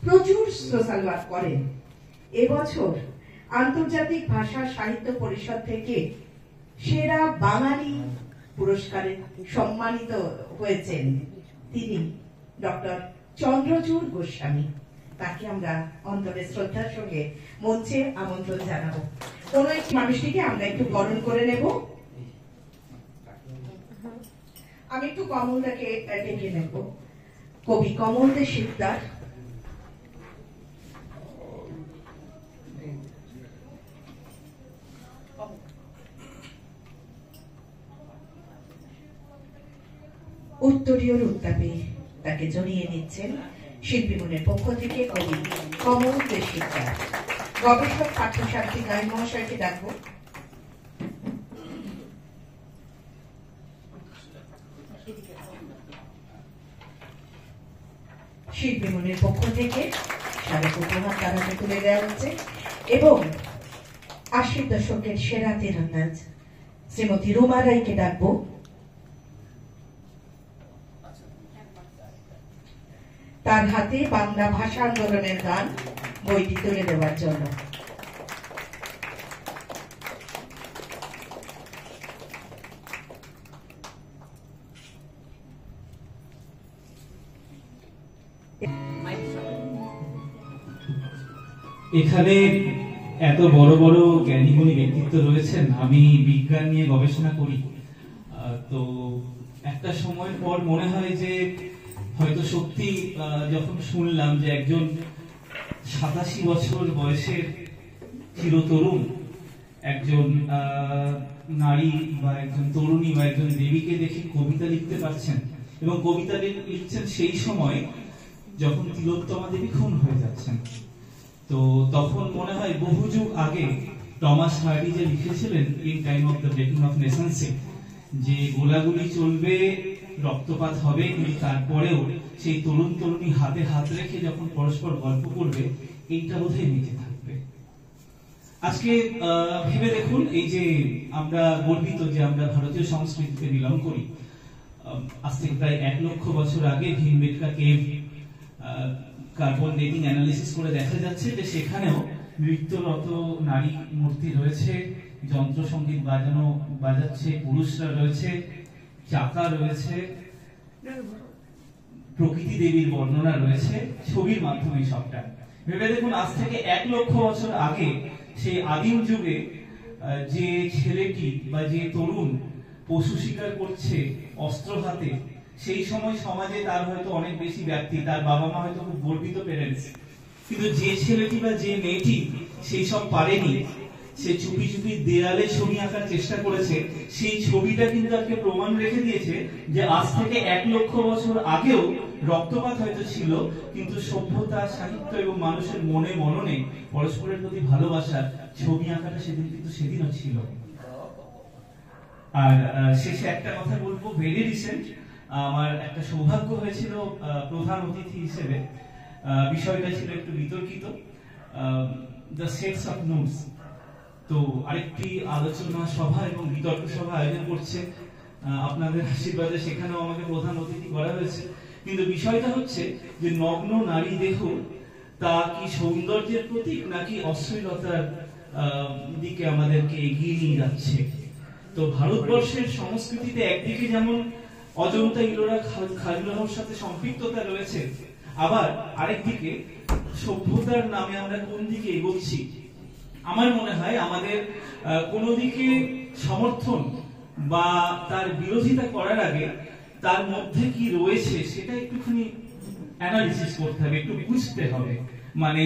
প্রচুর social work করেন। এবছর আন্তর্জাতিক ভাষা সাহিত্য পরিষদ থেকে সেরা বাঙালি পুরস্কারে সম্মানিত হয়েছেন তিনি ডক্টর চন্দ্রচূড় গোস্বামী। তাকে আমরা অন্তরের শ্রদ্ধার সঙ্গে মঞ্চে আমন্ত্রণ জানাবো। কোন এক মানুষটিকে আমরা একটু বরণ করে নেব। আমি একটু কমলদাকে ডেকে নেব। কবি কমল দে শিকদার উত্তরীয় উত্তাপে তাকে জড়িয়ে নিচ্ছেন শিল্পী মনের পক্ষ থেকে কবি কমল দে শিকদার। গবেষক পাঠ্যসারথী গায়ন মহাশয়কে ডাকবো। শিল্পী মনের পক্ষ থেকে স্মারক উপহার তার হাতে তুলে দেওয়া হচ্ছে এবং ৮০ দশকের সেরা তীরন্দাজ শ্রীমতী রুমা রায়কে ডাকবো। তার হাতে বাংলা ভাষা আন্দোলনের গান বইটি তুলে দেওয়ার জন্য। এখানে এত বড় বড় জ্ঞানীগুণী ব্যক্তিত্ব রয়েছেন। আমি বিজ্ঞান নিয়ে গবেষণা করি, তো একটা সময়ের পর মনে হয় যে হয়তো সত্যি যখন শুনলাম যে একজন ৮৭ বছর বয়সের চিরতরুণ একজন নারী বা একজন তরুণী বা একজন দেবীকে দেখে কবিতা লিখতে পারছেন এবং কবিতা লিখছেন সেই সময় যখন তিলোত্তমা দেবী খুন হয়ে যাচ্ছেন, তো তখন মনে হয় বহু যুগ আগে টমাস হার্ডি যে লিখেছিলেন in time of the breaking of Nations যে গোলাগুলি চলবে, রক্তপাত হবে, কিন্তু তারপরেও সেই তরুণ তরুণী হাতে হাত রেখে যখন পরস্পর গল্প করবে, এইটা বোধহয় বেঁচে থাকবে। আজকে ভেবে দেখুন, এই যে আমরা গর্বিত যে আমরা ভারতীয় সংস্কৃতিতে বিলং করি। আজ থেকে প্রায় ১ লক্ষ বছর আগে Bhimbetka cave carbon dating analysis করে দেখা যাচ্ছে যে সেখানেও নৃত্যরত নারী মূর্তি রয়েছে, যন্ত্র সঙ্গীত বাজাচ্ছে পুরুষরা রয়েছে, চাকা রয়েছে, প্রকৃতি দেবীর বর্ণনা রয়েছে, ছবির মাধ্যমে সবটা। ভেবে দেখুন, আজ থেকে ১ লক্ষ বছর আগে সেই আদিম যুগে যে ছেলেটি বা যে তরুণ পশু শিকার করছে অস্ত্র হাতে, সেই সময় সমাজে তার হয়তো অনেক বেশি ব্যাপ্তি, তার বাবা মা হয়তো খুব গর্বিত পেরেন্টস, কিন্তু যে ছেলেটি বা যে মেয়েটি সেই সব পারেনি, সে চুপি চুপি দেয়ালে ছবি আঁকার চেষ্টা করেছে, সেই ছবিটা কিন্তু আজকে প্রমাণ রেখে দিয়েছে যে আজ থেকে ১ লক্ষ বছর আগেও রক্তপাত হয়তো ছিল, কিন্তু সভ্যতা, সাহিত্য এবং মানুষের মনে মননে পরস্পরের প্রতি ভালোবাসার ছবি আঁকাটা সেদিন কিন্তু সেদিনও ছিল। আর শেষে একটা কথা বলবো, ভেরি রিসেন্ট আমার একটা সৌভাগ্য হয়েছিল প্রধান অতিথি হিসেবে। বিষয়টা ছিল একটু বিতর্কিত, দ্য সেক্স অফ নুডস। তো আরেকটি আলোচনা সভা এবং বিতর্ক সভা আয়োজন করছে আপনাদের আশীর্বাদে, সেখানেও আমাকে প্রধান অতিথি করা হয়েছে। কিন্তু বিষয়টা হচ্ছে যে নগ্ন নারী দেহ তা কি সৌন্দর্যের প্রতীক নাকি অশ্লীলতার দিকে আমাদেরকে এগিয়ে নিয়ে যাচ্ছে? তো ভারতবর্ষের সংস্কৃতিতে একদিকে যেমন অজন্তা ইলোরা খাজুরাহোর সাথে সম্পৃক্ততা রয়েছে, আবার আরেকদিকে সভ্যতার নামে আমরা কোন দিকে এগোচ্ছি। আমার মনে হয় আমাদের কোনো দিকে সমর্থন বা তার বিরোধিতা করার আগে তার মধ্যে কি রয়েছে সেটা একটুখানি অ্যানালিসিস করতে হবে, একটু বুঝতে হবে। মানে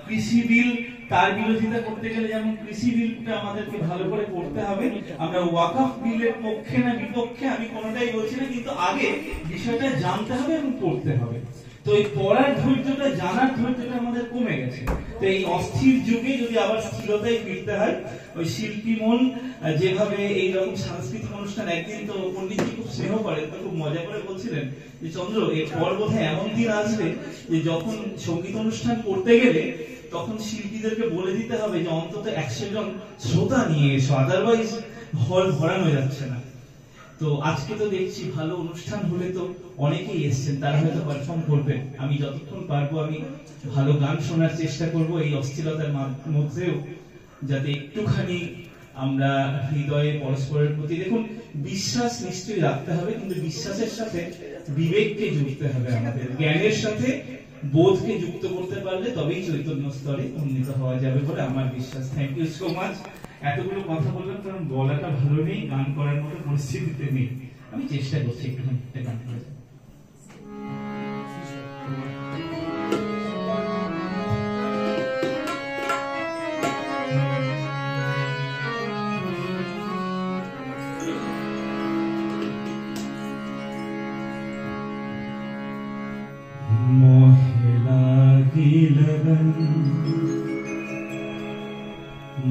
কৃষি বিল, তার বিরোধিতা করতে গেলে যেমন কৃষি বিলটা আমাদেরকে ভালো করে পড়তে হবে। আমরা ওয়াকফ বিলের পক্ষে না বিপক্ষে আমি কোনোটাই বলছি না, কিন্তু আগে বিষয়টা জানতে হবে এবং পড়তে হবে। তো এই পড়ার ধৈর্যটা, জানার ধৈর্যটা আমাদের কমে গেছে। তো এই অস্থির যুগে যদি আবার স্থিরতায় ফিরতে হয়, ওই শিল্পী মন যেভাবে এইরকম সাংস্কৃতিক অনুষ্ঠান, একদিন তো পণ্ডিতজি খুব স্নেহ করেন, তো খুব মজা করে বলছিলেন যে চন্দ্র, এর পর বোধহয় এমন দিন আসবে যে যখন সঙ্গীত অনুষ্ঠান করতে গেলে তখন শিল্পীদেরকে বলে দিতে হবে যে অন্তত ১০০ জন শ্রোতা নিয়ে এসো, আদারওয়াইজ হল ভরানো যাচ্ছে না। তো আজকে তো দেখছি ভালো অনুষ্ঠান হলে তো অনেকেই এসছেন, তারা হয়তো পারফর্ম করবেন। আমি যতক্ষণ পারবো আমি ভালো গান শোনার চেষ্টা করব এই অস্থিরতার মধ্যেও, যাতে একটুখানি আমরা হৃদয়ে পরস্পরের প্রতি, দেখুন বিশ্বাস নিশ্চয়ই রাখতে হবে, কিন্তু বিশ্বাসের সাথে বিবেককে যুক্ত হবে, আমাদের জ্ঞানের সাথে বোধকে যুক্ত করতে পারলে তবেই চৈতন্য স্তরে উন্নীত হওয়া যাবে বলে আমার বিশ্বাস। Thank you so much. এতগুলো কথা বললাম কারণ গলাটা ভালো নেই, গান করার মতো পরিস্থিতিতে নেই। আমি চেষ্টা করছি একটুখানি গান করার।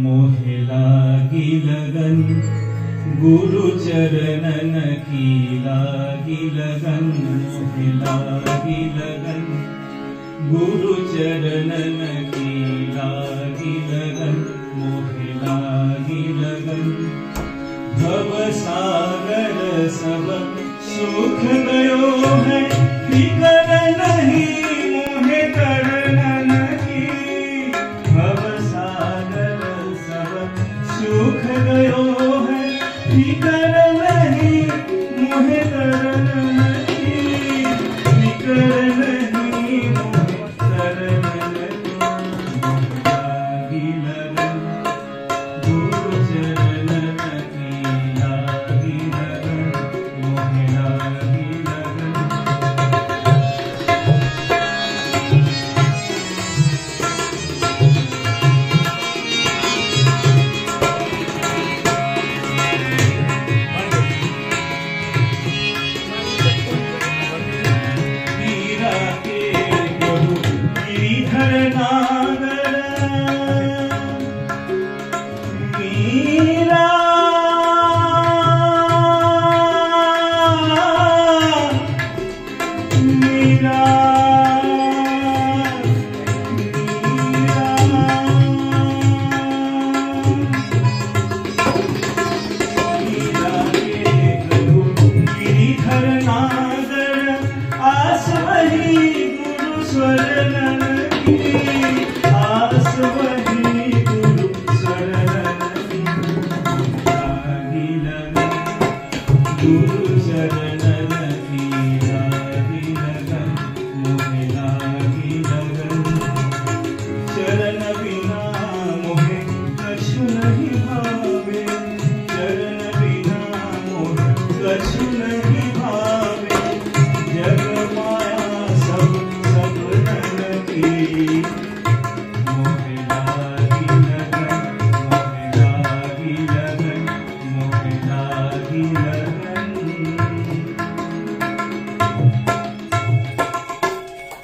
मोहे लागी लगन गुरु चरणन की लागी लगन, मोहे लागी लगन गुरु चरणन की लागी लगन, मोहे लागी लगन भव सागर सब सुख गयो है, फिकर नहीं मोहे तरनन की, भव सागर सब सुख गयो है, फिकर नहीं मोहे तरनन की, फिकर नहीं मोहे तरनन की, लागी लगन गुरु चरणन की लागी लगन, मोहे लागी लगन।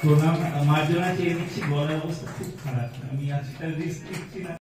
প্রণাম, মার্জনা চেয়ে নিচ্ছি, গলার অবস্থা খুব খারাপ, আমি আজকাল রিস্ক নিচ্ছি না।